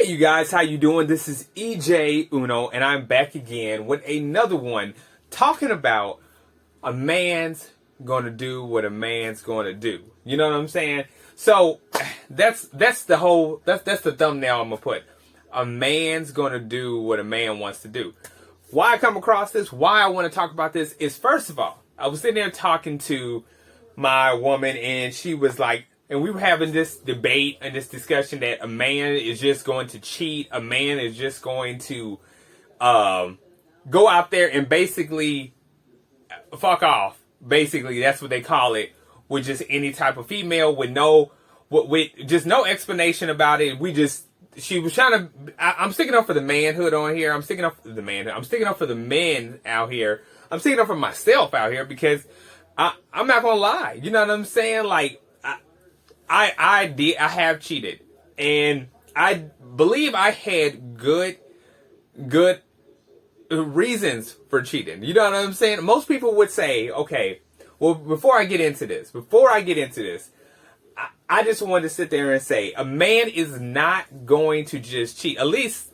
you guys, how you doing? This is EJ Uno, and I'm back again with another one talking about a man's gonna do what a man's gonna do. You know what I'm saying? So that's the thumbnail I'm gonna put. A man's gonna do what a man wants to do. Why I come across this, why I want to talk about this is, first of all, I was sitting there talking to my woman, and she was like, and we were having this debate and this discussion that a man is just going to cheat. A man is just going to go out there and basically fuck off. Basically, that's what they call it, with just any type of female with just no explanation about it. She was trying to. I'm sticking up for the manhood on here. I'm sticking up for the manhood. I'm sticking up for the men out here. I'm sticking up for myself out here because I'm not gonna lie. You know what I'm saying? Like, I have cheated, and I believe I had good reasons for cheating. You know what I'm saying? Most people would say, okay, well, before I get into this, I just wanted to sit there and say, a man is not going to just cheat. At least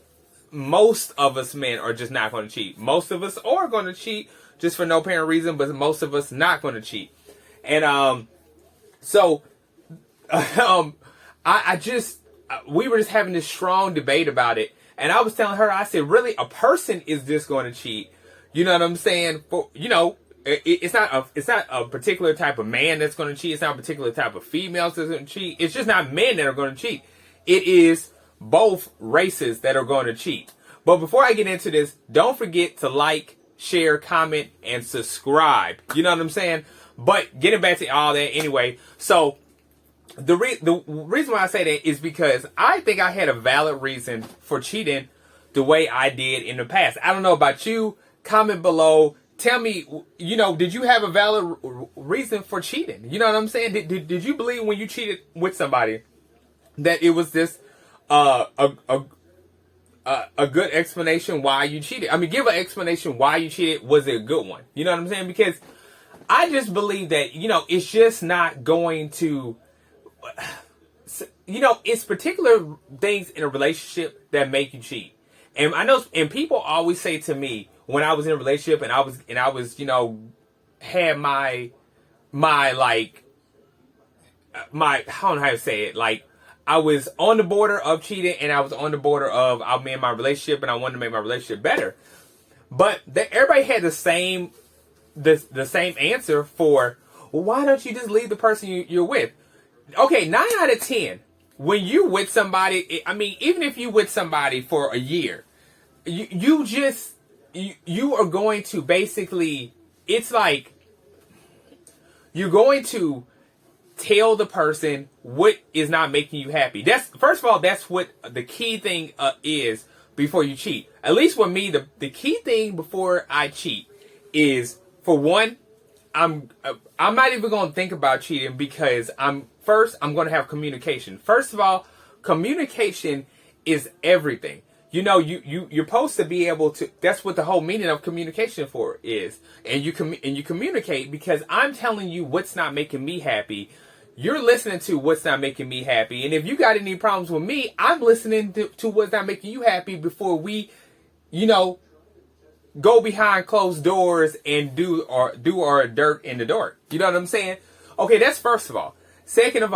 most of us men are just not going to cheat. Most of us are going to cheat just for no apparent reason, but most of us not going to cheat. And we were just having this strong debate about it. And I was telling her, I said, really, a person is just going to cheat. You know what I'm saying? It's not a particular type of man that's going to cheat. It's not a particular type of female that's going to cheat. It's just not men that are going to cheat. It is both races that are going to cheat. But before I get into this, don't forget to like, share, comment, and subscribe. You know what I'm saying? But getting back to all that anyway. So the reason why I say that is because I think I had a valid reason for cheating the way I did in the past. I don't know about you. Comment below. Tell me, did you have a valid reason for cheating? You know what I'm saying? Did you believe when you cheated with somebody that it was this a good explanation why you cheated? I mean, give an explanation why you cheated. Was it a good one? You know what I'm saying? Because I just believe that, it's just not going to, it's particular things in a relationship that make you cheat. And I know, and people always say to me, when I was in a relationship and I was, had my, I don't know how to say it. Like, I was on the border of cheating, and I was on the border of, I'm in my relationship and I wanted to make my relationship better. But everybody had the same answer for, well, why don't you just leave the person you're with? Okay, 9 out of 10, when you with somebody, I mean, even if you with somebody for a year, you are going to basically, it's like, you're going to tell the person what is not making you happy. First of all, that's what the key thing is before you cheat. At least with me, the key thing before I cheat is, for one, I'm not even going to think about cheating because I'm going to have communication. First of all, communication is everything. You're supposed to be able to. That's what the whole meaning of communication for is. And you communicate because I'm telling you what's not making me happy. You're listening to what's not making me happy. And if you got any problems with me, I'm listening to what's not making you happy before we, go behind closed doors and do our dirt in the dark. You know what I'm saying? Okay, that's first of all. Second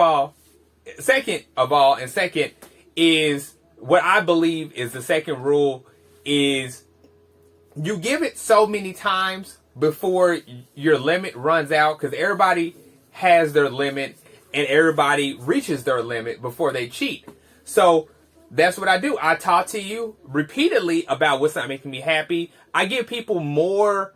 is what I believe is the second rule is you give it so many times before your limit runs out, because everybody has their limit and everybody reaches their limit before they cheat. So that's what I do. I talk to you repeatedly about what's not making me happy. I give people more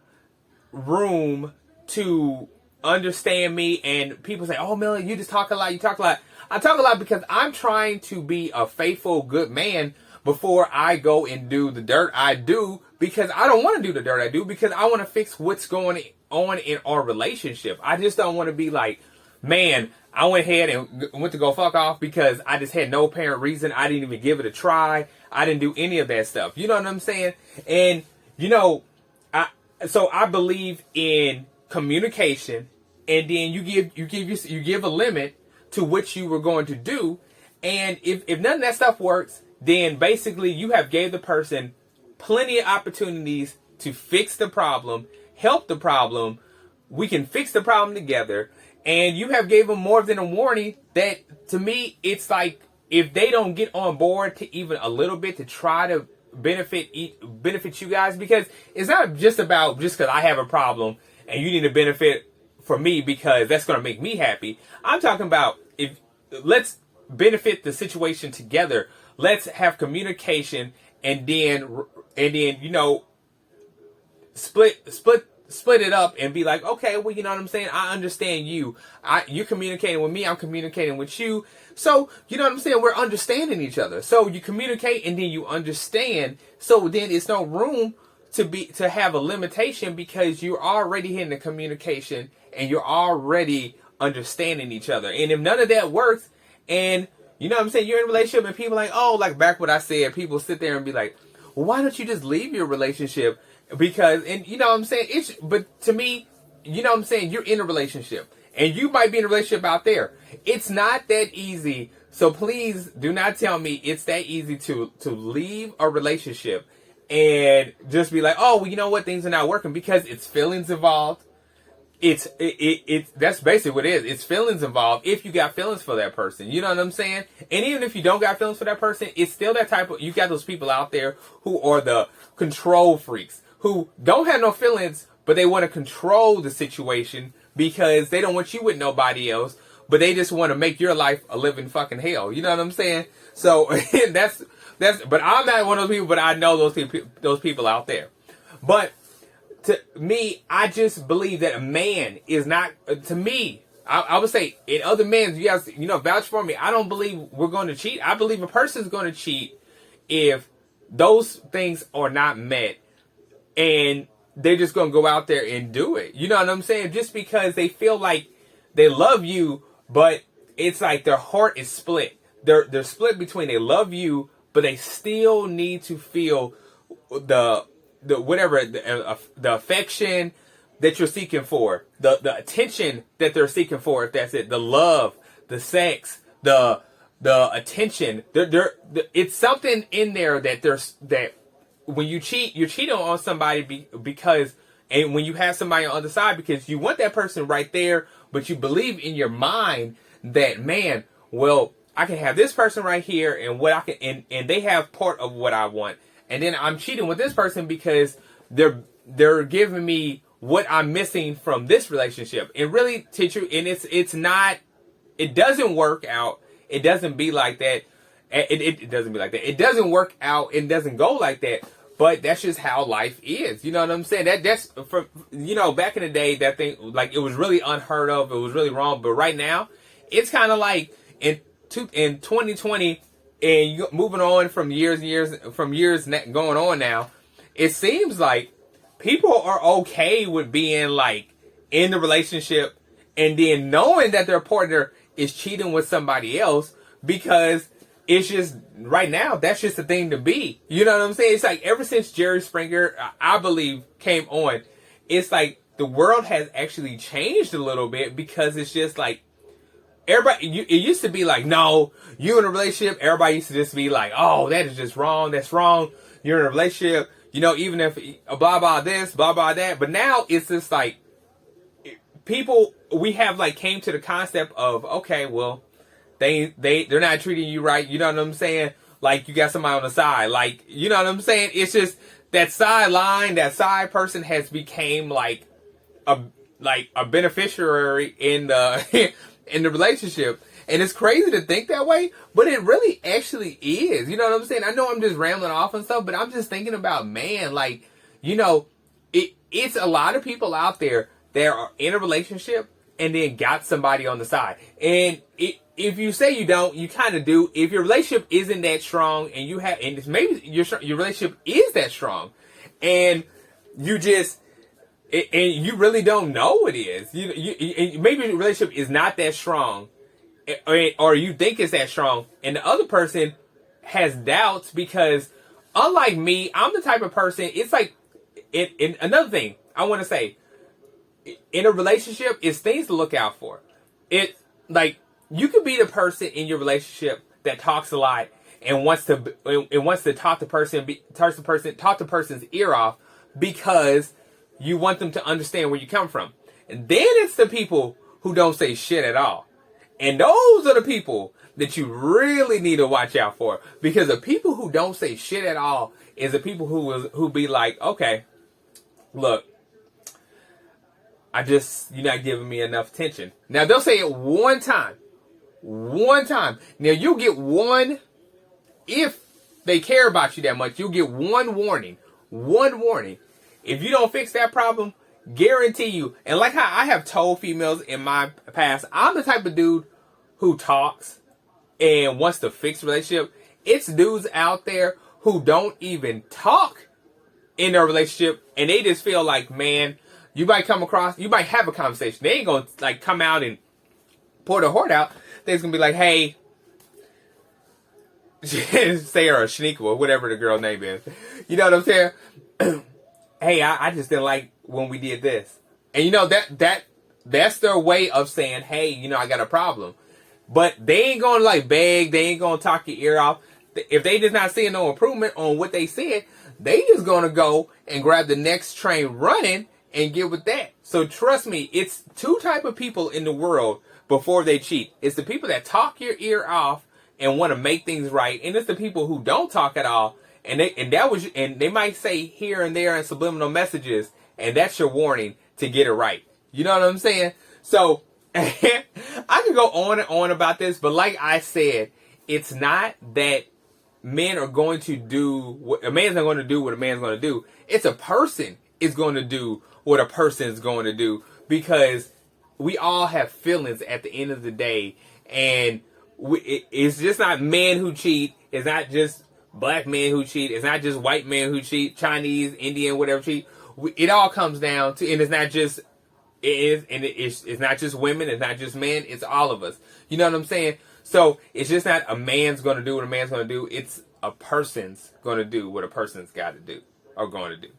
room to understand me, and people say, oh, Miller, you just talk a lot. You talk a lot. I talk a lot because I'm trying to be a faithful, good man before I go and do the dirt I do, because I don't want to do the dirt I do, because I want to fix what's going on in our relationship. I just don't want to be like, man, I went ahead and went to go fuck off because I just had no apparent reason. I didn't even give it a try. I didn't do any of that stuff. You know what I'm saying? And, so I believe in communication, and then you give a limit to what you were going to do. And if none of that stuff works, then basically you have gave the person plenty of opportunities to fix the problem, help the problem. We can fix the problem together. And you have gave them more than a warning that, to me, it's like, if they don't get on board to even a little bit to try to benefit you guys, because it's not just about just because I have a problem and you need to benefit from me because that's going to make me happy. I'm talking about, if let's benefit the situation together. Let's have communication, and then split it up and be like, okay, well, you know what I'm saying? I understand you. You're communicating with me. I'm communicating with you. So, you know what I'm saying? We're understanding each other. So you communicate and then you understand. So then it's no room to have a limitation, because you're already hitting the communication and you're already understanding each other. And if none of that works, and you know what I'm saying, you're in a relationship and people like, oh, like back what I said, people sit there and be like, well, why don't you just leave your relationship? Because, and you know what I'm saying, but to me, you know what I'm saying, you're in a relationship and you might be in a relationship out there. It's not that easy. So please do not tell me it's that easy to leave a relationship and just be like, oh, well, you know what, things are not working, because it's feelings involved. It's that's basically what it is. It's feelings involved. If you got feelings for that person, you know what I'm saying? And even if you don't got feelings for that person, it's still that type of, you got those people out there who are the control freaks, who don't have no feelings, but they want to control the situation because they don't want you with nobody else, but they just want to make your life a living fucking hell. You know what I'm saying? So but I'm not one of those people, but I know those people out there. But to me, I just believe that a man is not, to me, I would say, in other men, you guys, vouch for me. I don't believe we're going to cheat. I believe a person's going to cheat if those things are not met, and they're just going to go out there and do it. You know what I'm saying? Just because they feel like they love you, but it's like their heart is split. They're split between they love you, but they still need to feel the affection that you're seeking for, the attention that they're seeking for, if that's it, the love, the sex, the attention. It's something in there that when you cheat, you're cheating on somebody because, and when you have somebody on the other side, because you want that person right there, but you believe in your mind that, man, well, I can have this person right here, and what I can, and they have part of what I want. And then I'm cheating with this person because they're giving me what I'm missing from this relationship. And really, teacher, and it doesn't work out. It doesn't be like that. It doesn't be like that. It doesn't work out. It doesn't go like that. But that's just how life is. You know what I'm saying? That's from, back in the day, that thing, like, it was really unheard of. It was really wrong. But right now, it's kind of like in 2020, and moving on from years going on now, it seems like people are okay with being like in the relationship and then knowing that their partner is cheating with somebody else, because it's just, right now, that's just the thing to be. You know what I'm saying? It's like, ever since Jerry Springer, I believe, came on, it's like the world has actually changed a little bit, because it's just like, everybody, it used to be like, no, you in a relationship, everybody used to just be like, oh, that is just wrong, that's wrong, you're in a relationship, even if blah, blah, this, blah, blah, that. But now it's just like, people, we have like came to the concept of, okay, well, they're not treating you right, you know what I'm saying? Like, you got somebody on the side, like, you know what I'm saying? It's just, that sideline, that side person has became like a beneficiary in the, in the relationship. And it's crazy to think that way, but it really actually is. You know what I'm saying? I know I'm just rambling off and stuff, but I'm just thinking about, man, like, it's a lot of people out there that are in a relationship and then got somebody on the side. And if you say you don't, you kind of do. If your relationship isn't that strong, and you have, and maybe your relationship is that strong, and you just, and you really don't know it is. You maybe your relationship is not that strong, or you think it's that strong, and the other person has doubts, because unlike me, I'm the type of person, it's like, in another thing I want to say, in a relationship, it's things to look out for. It, like, you could be the person in your relationship that talks a lot, and wants to talk the person's ear off because you want them to understand where you come from. And then it's the people who don't say shit at all. And those are the people that you really need to watch out for, because the people who don't say shit at all is the people who be like, okay, look, you're not giving me enough attention. Now they'll say it one time. Now you'll get one, if they care about you that much, you'll get one warning. If you don't fix that problem, guarantee you, and like how I have told females in my past, I'm the type of dude who talks and wants to fix a relationship. It's dudes out there who don't even talk in their relationship, and they just feel like, man, you might have a conversation. They ain't gonna like come out and pour the heart out. They're gonna be like, hey, Sarah or Shanika or whatever the girl name is. You know what I'm saying? Hey, I just didn't like when we did this. And you know, that's their way of saying, hey, you know, I got a problem. But they ain't gonna like beg, they ain't gonna talk your ear off. If they just not seeing no improvement on what they said, they just gonna go and grab the next train running and get with that. So trust me, it's two type of people in the world before they cheat. It's the people that talk your ear off and want to make things right, and it's the people who don't talk at all, and they might say here and there in subliminal messages, and that's your warning to get it right. You know what I'm saying? So I could go on and on about this, but like I said, it's not that men are going to do what a man's not going to do what a man's going to do. It's a person is going to do what a person is going to do, because we all have feelings at the end of the day, and it's just not men who cheat. It's not just black men who cheat. It's not just white men who cheat. Chinese, Indian, whatever cheat. It all comes down to, and it's not just it's not just women. It's not just men. It's all of us. You know what I'm saying? So it's just not a man's going to do what a man's going to do. It's a person's going to do what a person's got to do or going to do,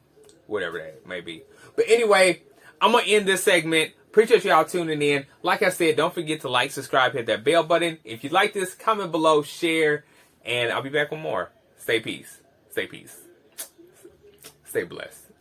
whatever that may be. But anyway, I'm going to end this segment. Appreciate y'all tuning in. Like I said, don't forget to like, subscribe, hit that bell button. If you like this, comment below, share, and I'll be back with more. Stay peace. Stay peace. Stay blessed.